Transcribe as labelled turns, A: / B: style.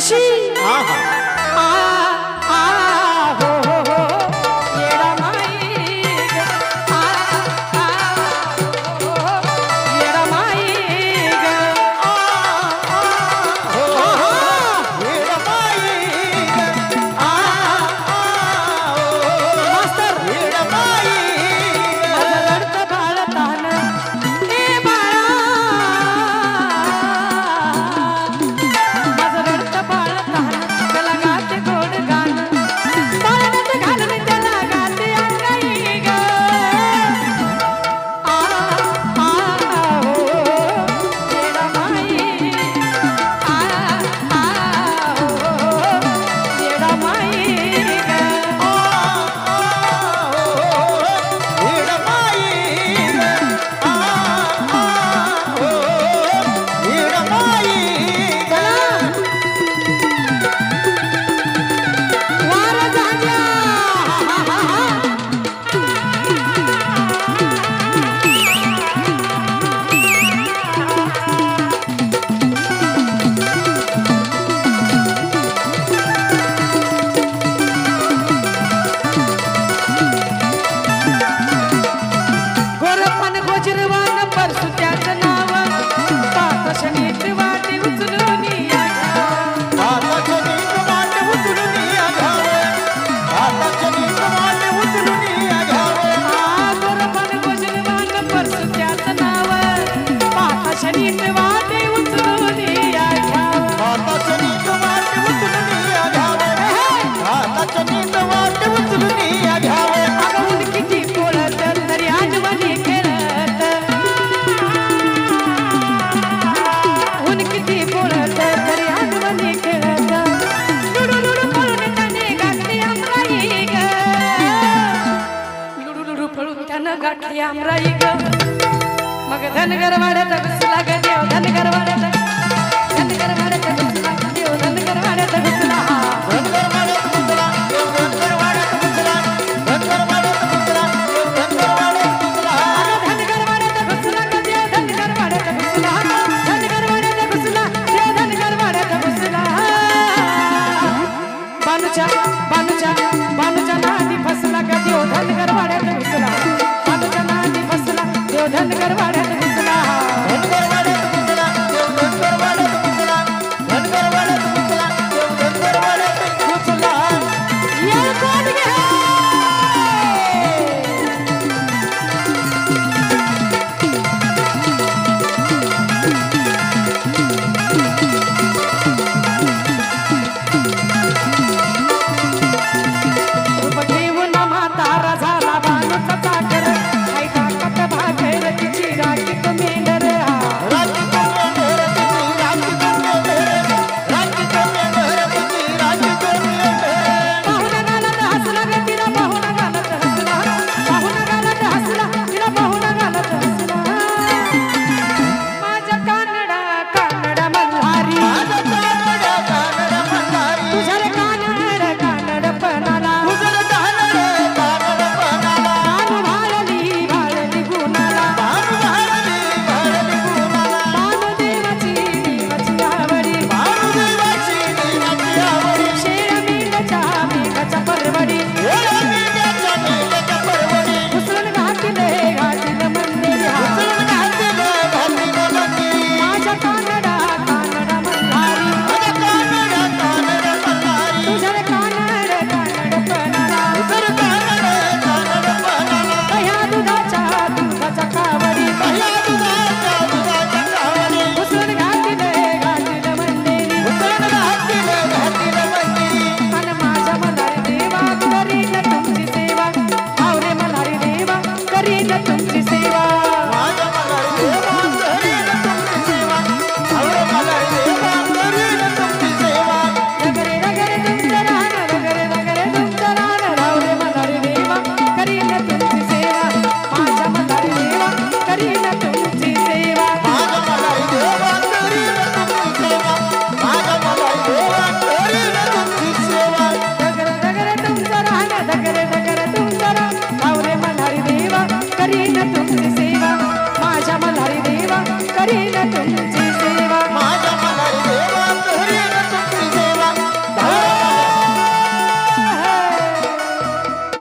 A: कशी हो हो हो येडा माई ग. हो, हो, येडा माई ग. मास्तर माझं रडतं बाळ तान ए बाळा माझं रडतं बाळ तान त्याला गाते गोड गाण बाळात घालून त्याला गाते अंगाई ग. हो येडा माई हो येडा माई ग. वार जाग्या गोरपण गोजरवान परसु त्याचं नाव पाच शनीत वाटे उचलून या गोरपण गोजरवान परसु त्याचं नाव पाच शनीत वाटे उचलून या अगं किती पोळत तरी आजवानी खेळत ऊन किती पोळत तरी आजवानी खेळत लुडू लुडू पळून त्याने गाठली आमराई ग. लुडू लुडू पळून त्यानं गाठली आमराई ग. मग धनगर वाड्यात घुसला ग देव धनगर वाड्यात घुसला देव धनगर वाड्यात घुसला धनगर वाड्यात घुसला ग देव धनगर वाड्यात घुसला धनगर वाड्यात घुसला देव धनगर वाड्यात घुसला. बानूच्या नादी फसला ग देव धनगर वाड्यात घुसला बानूच्या नादी फसला देव धनगर वाड्यात घुसला. येळ कोण घे घेऊन म्हातारा झाला बानूचा चाकर आई काकत भाकर तिची राखीत मेंढर पाहुणा घालत हसला ग तिला पाहुणा घालत हसला पाहुणा घालत हसला तिला पाहुणा घालत हसला. माझ्या कानडा कानडा मल्हारी तुझ्या रे कानड पणाला बानू भाळली भाळली गुणाला बानू देवाची आवडी शेळ मेंढच्या परवडी उचलून घातील मंदिर माझ्या कानडा कानडा मल्हारी तुझ्या रे कानड पणाला दह्या दुधाच्या कावडी उचलून घातील मंदिरी आणि माझ्या मल्हारी देवा करीन तुमची सेवा आवरे मल्हारी देवा करीन तुमची सेवा. रगरे रगरे तुमचं रान रगरे रगरे तुमचं रान रावरे मल्हारी देवा करीन तुमची सेवा माझ्या मल्हारी देवा करीन तुमची सेवा. रगरे रगरे तुमचं रान रगरे रगरे तुमचं रान रावरे मल्हारी देवा करीन तुमची सेवा माझ्या मल्हारी देवा करीन तुमची